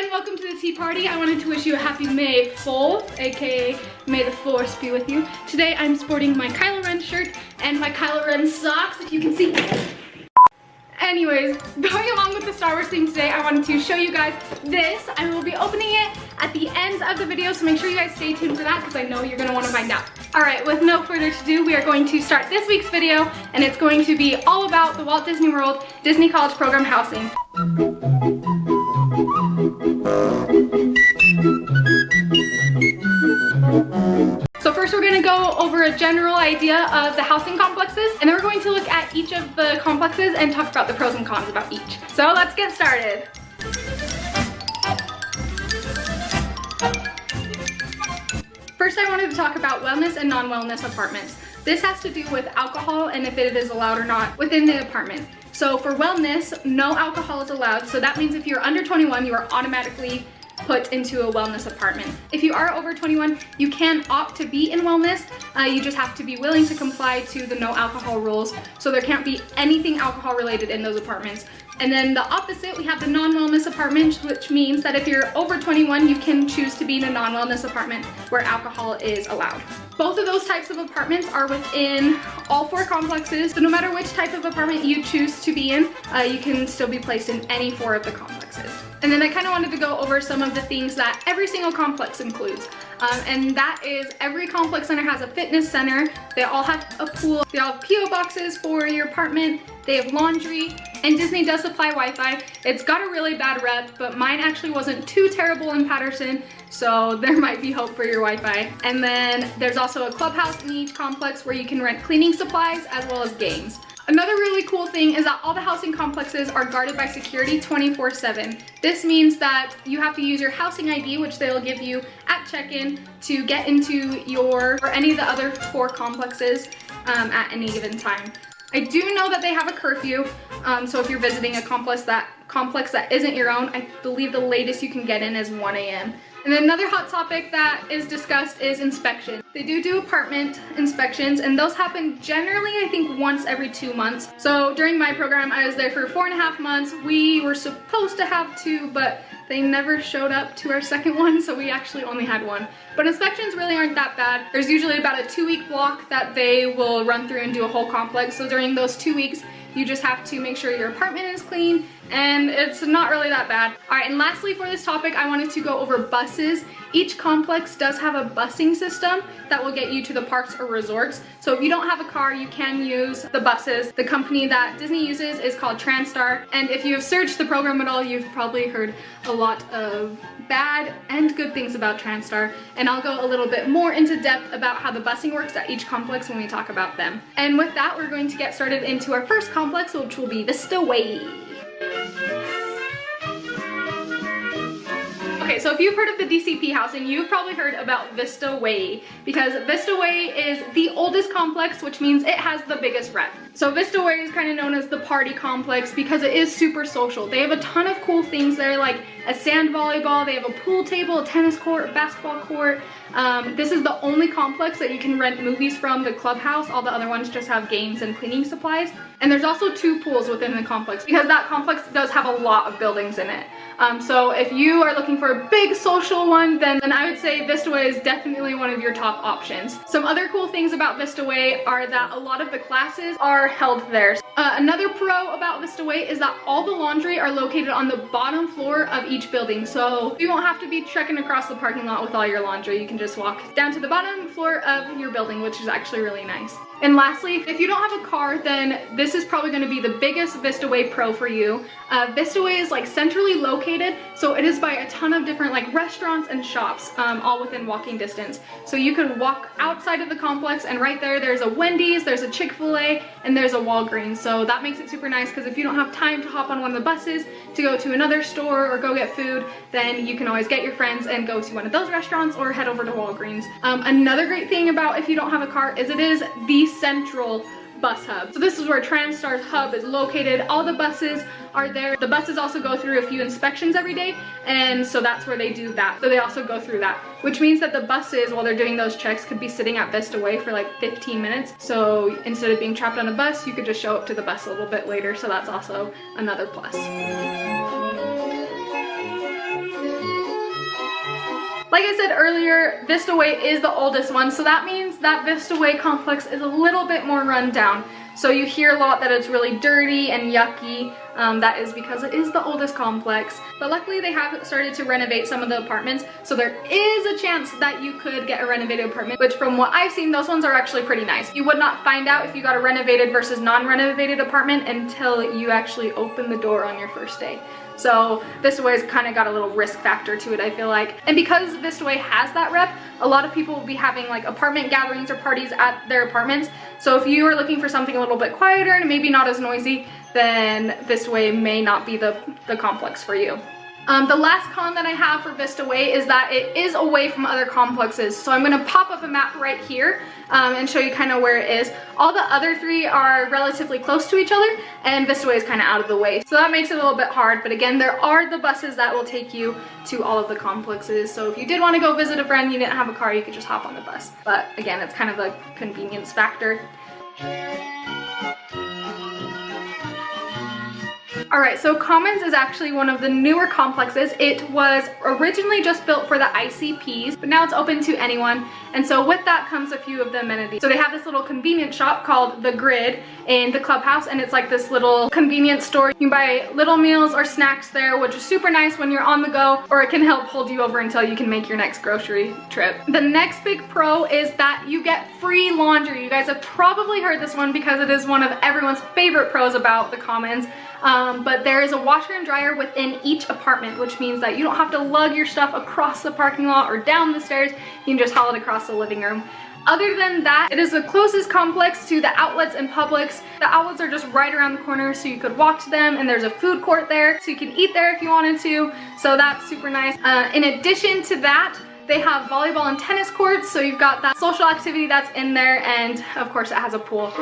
guys, welcome to the tea party. I wanted to wish you a happy May 4th, aka May the Force be with you. Today I'm sporting my Kylo Ren shirt and my Kylo Ren socks, if you can see. Anyways, going along with the Star Wars theme today, I wanted to show you guys this. I will be opening it at the ends of the video, so make sure you guys stay tuned for that because I know you're going to want to find out. Alright, with no further ado, we are going to start this week's video, and it's going to be all about the Walt Disney World Disney College Program housing. So first we're going to go over a general idea of the housing complexes, and then we're going to look at each of the complexes and talk about the pros and cons about each. So let's get started. First I wanted to talk about wellness and non-wellness apartments. This has to do with alcohol and if it is allowed or not within the apartment. So for wellness, no alcohol is allowed, so that means if you're under 21, you are automatically put into a wellness apartment. If you are over 21, you can opt to be in wellness. You just have to be willing to comply to the no alcohol rules, so there can't be anything alcohol related in those apartments. And then the opposite, we have the non-wellness apartment, which means that if you're over 21, you can choose to be in a non-wellness apartment where alcohol is allowed. Both of those types of apartments are within all four complexes, so no matter which type of apartment you choose to be in, you can still be placed in any four of the complexes. And then I kind of wanted to go over some of the things that every single complex includes. And that is every complex center has a fitness center, they all have a pool, they all have P.O. boxes for your apartment, they have laundry, and Disney does supply Wi-Fi. It's got a really bad rep, but mine actually wasn't too terrible in Patterson, so there might be hope for your Wi-Fi. And then there's also a clubhouse in each complex where you can rent cleaning supplies as well as games. Another really cool thing is that all the housing complexes are guarded by security 24/7. This means that you have to use your housing ID, which they'll give you at check-in, to get into your or any of the other four complexes at any given time. I do know that they have a curfew, so if you're visiting a complex that isn't your own, I believe the latest you can get in is 1 a.m. And then another hot topic that is discussed is inspection. They do apartment inspections, and those happen generally, I think, once every 2 months. So during my program, I was there for 4.5 months. We were supposed to have 2, but they never showed up to our second one, so we actually only had 1. But inspections really aren't that bad. There's usually about a 2-week block that they will run through and do a whole complex. So during those 2 weeks, you just have to make sure your apartment is clean, and it's not really that bad. All right, and lastly for this topic, I wanted to go over buses. Each complex does have a busing system that will get you to the parks or resorts. So if you don't have a car, you can use the buses. The company that Disney uses is called Transtar, and if you have searched the program at all, you've probably heard a lot of bad and good things about Transtar, and I'll go a little bit more into depth about how the busing works at each complex when we talk about them. And with that, we're going to get started into our first complex, which will be Vista Way. Okay, so if you've heard of the DCP housing, you've probably heard about Vista Way, because Vista Way is the oldest complex, which means it has the biggest rep. So Vista Way is kind of known as the party complex because it is super social. They have a ton of cool things there, like a sand volleyball, they have a pool table, a tennis court, a basketball court. This is the only complex that you can rent movies from, the clubhouse. All the other ones just have games and cleaning supplies. And there's also 2 pools within the complex because that complex does have a lot of buildings in it. So if you are looking for a big social one, then I would say Vista Way is definitely one of your top options. Some other cool things about Vista Way are that a lot of the classes are held there. Another pro about Vista Way is that all the laundry are located on the bottom floor of each building. So you won't have to be trekking across the parking lot with all your laundry. You can just walk down to the bottom floor of your building, which is actually really nice. And lastly, if you don't have a car, then this is probably going to be the biggest Vista Way pro for you. Vista Way is like centrally located, so it is by a ton of different like restaurants and shops, all within walking distance. So you could walk outside of the complex, and right there's a Wendy's, there's a Chick-fil-A, and there's a Walgreens. So that makes it super nice because if you don't have time to hop on one of the buses to go to another store or go get food, then you can always get your friends and go to one of those restaurants or head over to Walgreens. Another great thing about if you don't have a car is it is the central bus hub. So this is where Transtar's hub is located. All the buses are there. The buses also go through a few inspections every day, and so that's where they do that. So they also go through that, which means that the buses, while they're doing those checks, could be sitting at Vista Way for like 15 minutes. So instead of being trapped on a bus, you could just show up to the bus a little bit later. So that's also another plus. Like I said earlier, Vista Way is the oldest one, so that means that Vista Way complex is a little bit more run down. So you hear a lot that it's really dirty and yucky. That is because it is the oldest complex. But luckily they have started to renovate some of the apartments, so there is a chance that you could get a renovated apartment, which from what I've seen, those ones are actually pretty nice. You would not find out if you got a renovated versus non-renovated apartment until you actually open the door on your first day. So Vista Way's kind of got a little risk factor to it, I feel like. And because Vista Way has that rep, a lot of people will be having like apartment gatherings or parties at their apartments. So if you are looking for something a little bit quieter and maybe not as noisy, then Vista Way may not be the complex for you. The last con that I have for Vista Way is that it is away from other complexes. So I'm going to pop up a map right here and show you kind of where it is. All the other three are relatively close to each other, and Vista Way is kind of out of the way. So that makes it a little bit hard, but again, there are the buses that will take you to all of the complexes. So if you did want to go visit a friend, you didn't have a car, you could just hop on the bus. But again, it's kind of a convenience factor. Alright, so Commons is actually one of the newer complexes. It was originally just built for the ICPs, but now it's open to anyone. And so with that comes a few of the amenities. So they have this little convenience shop called The Grid in the clubhouse, and it's like this little convenience store. You can buy little meals or snacks there, which is super nice when you're on the go, or it can help hold you over until you can make your next grocery trip. The next big pro is that you get free laundry. You guys have probably heard this one because it is one of everyone's favorite pros about the Commons. But there is a washer and dryer within each apartment, which means that you don't have to lug your stuff across the parking lot or down the stairs. You can just haul it across the living room. Other than that, it is the closest complex to the outlets and Publix. The outlets are just right around the corner, so you could walk to them, and there's a food court there, so you can eat there if you wanted to. So that's super nice. In addition to that, they have volleyball and tennis courts, so you've got that social activity that's in there, and of course it has a pool.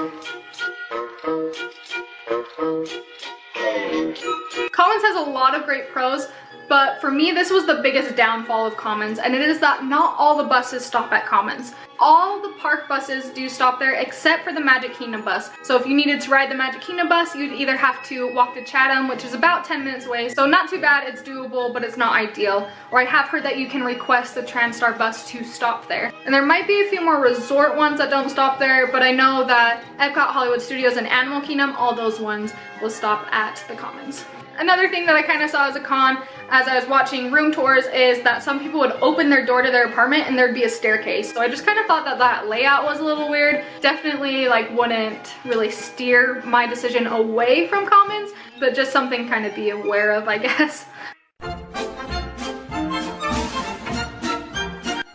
Commons has a lot of great pros, but for me this was the biggest downfall of Commons, and it is that not all the buses stop at Commons. All the park buses do stop there except for the Magic Kingdom bus. So if you needed to ride the Magic Kingdom bus, you'd either have to walk to Chatham, which is about 10 minutes away, so not too bad, it's doable, but it's not ideal. Or I have heard that you can request the Transtar bus to stop there. And there might be a few more resort ones that don't stop there, but I know that Epcot, Hollywood Studios, and Animal Kingdom, all those ones will stop at the Commons. Another thing that I kind of saw as a con as I was watching room tours is that some people would open their door to their apartment and there'd be a staircase. So I just kind of thought that that layout was a little weird. Definitely like wouldn't really steer my decision away from Commons, but just something kind of be aware of, I guess.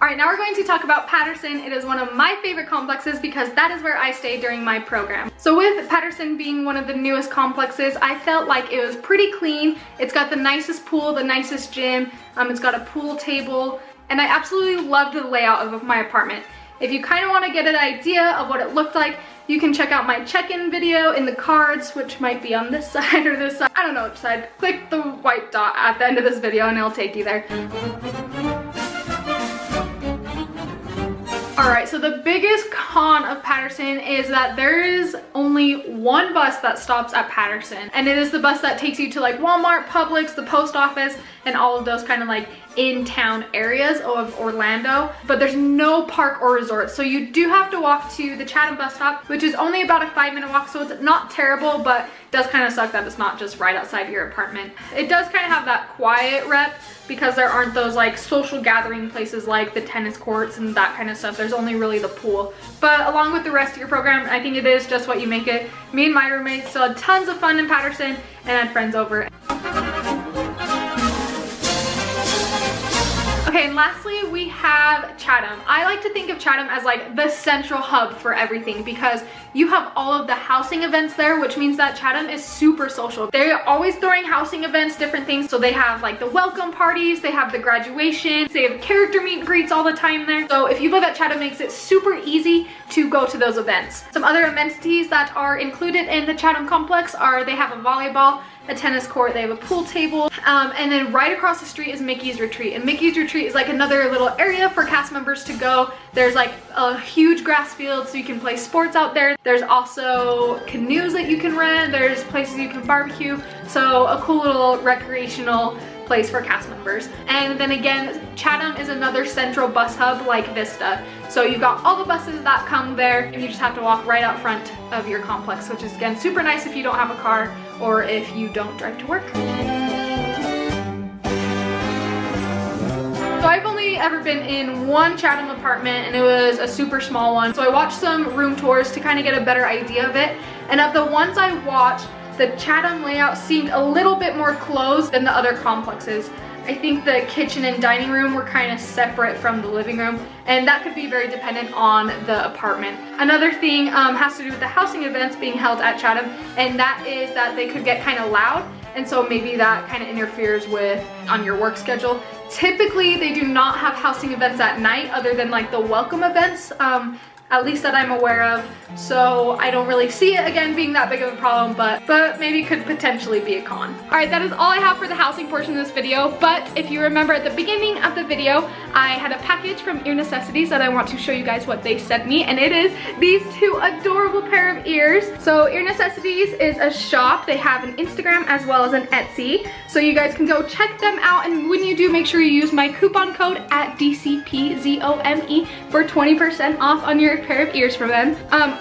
Alright, now we're going to talk about Patterson. It is one of my favorite complexes because that is where I stay during my program. So with Patterson being one of the newest complexes, I felt like it was pretty clean. It's got the nicest pool, the nicest gym, it's got a pool table, and I absolutely loved the layout of my apartment. If you kind of want to get an idea of what it looked like, you can check out my check-in video in the cards, which might be on this side or this side. I don't know which side. Click the white dot at the end of this video and it'll take you there. Alright, so the biggest con of Patterson is that there is only one bus that stops at Patterson, and it is the bus that takes you to like Walmart, Publix, the post office, and all of those kind of like in-town areas of Orlando, but there's no park or resort, so you do have to walk to the Chatham bus stop, which is only about a 5-minute walk, so it's not terrible, but it does kind of suck that it's not just right outside your apartment. It does kind of have that quiet rep because there aren't those like social gathering places like the tennis courts and that kind of stuff. There's only really the pool, but along with the rest of your program, I think it is just what you make it. Me and my roommates still had tons of fun in Patterson and had friends over. Okay, and lastly we have Chatham. I like to think of Chatham as like the central hub for everything because you have all of the housing events there, which means that Chatham is super social. They're always throwing housing events, different things. So they have like the welcome parties, they have the graduations, they have character meet and greets all the time there. So if you live at Chatham, it makes it super easy to go to those events. Some other amenities that are included in the Chatham complex are they have a volleyball, a tennis court, they have a pool table, and then right across the street is Mickey's Retreat. And Mickey's Retreat is like another little area for cast members to go. There's like a huge grass field so you can play sports out there. There's also canoes that you can rent. There's places you can barbecue. So a cool little recreational place for cast members. And then again, Chatham is another central bus hub like Vista. So you've got all the buses that come there, and you just have to walk right out front of your complex, which is again super nice if you don't have a car or if you don't drive to work. So I've only ever been in one Chatham apartment, and it was a super small one. So I watched some room tours to kind of get a better idea of it. And of the ones I watched, the Chatham layout seemed a little bit more closed than the other complexes. I think the kitchen and dining room were kind of separate from the living room, and that could be very dependent on the apartment. Another thing has to do with the housing events being held at Chatham, and that is that they could get kind of loud, and so maybe that kind of interferes with on your work schedule. Typically, they do not have housing events at night other than like the welcome events, at least that I'm aware of. So I don't really see it again being that big of a problem, but maybe could potentially be a con. All right, that is all I have for the housing portion of this video. But if you remember at the beginning of the video, I had a package from Ear Necessities that I want to show you guys what they sent me, and it is these two adorable pair of ears. So Ear Necessities is a shop. They have an Instagram as well as an Etsy. So you guys can go check them out, and when you do, make sure you use my coupon code at DCPZOME for 20% off on your pair of ears from them.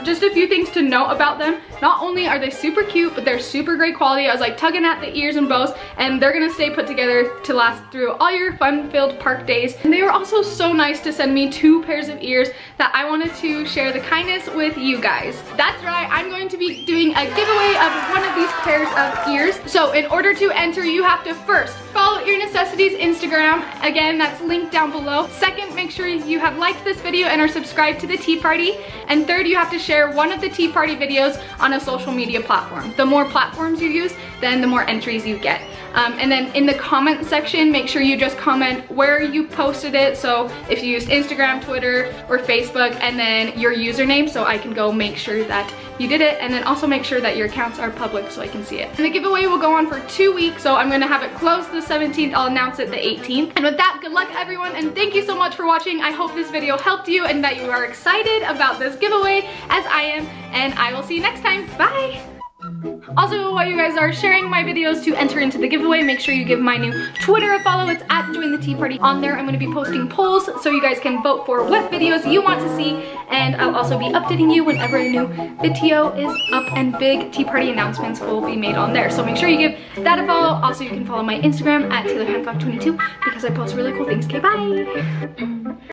Just a few things to note about them. Not only are they super cute, but they're super great quality. I was like tugging at the ears and bows, and they're gonna stay put together to last through all your fun-filled park days. And they were also so nice to send me 2 pairs of ears that I wanted to share the kindness with you guys. That's right, I'm going to be doing a giveaway of one of these pairs of ears. So in order to enter, you have to first follow Ear Necessities Instagram. Again, that's linked down below. Second, make sure you have liked this video and are subscribed to the Tparty. And third, you have to share one of the Tparty videos on a social media platform. The more platforms you use, then the more entries you get. And then in the comment section, make sure you just comment where you posted it. So if you used Instagram, Twitter, or Facebook, and then your username, so I can go make sure that you did it, and then also make sure that your accounts are public so I can see it. And the giveaway will go on for 2 weeks, so I'm gonna have it closed the 17th. I'll announce it the 18th. And with that, good luck everyone, and thank you so much for watching. I hope this video helped you and that you are excited about this giveaway as I am, and I will see you next time. Bye! Also, while you guys are sharing my videos to enter into the giveaway, make sure you give my new Twitter a follow. It's at Join the Tparty. On there, I'm going to be posting polls so you guys can vote for what videos you want to see, and I'll also be updating you whenever a new video is up, and big Tparty announcements will be made on there. So make sure you give that a follow. Also, you can follow my Instagram at TaylorHancock22 because I post really cool things. Okay, bye!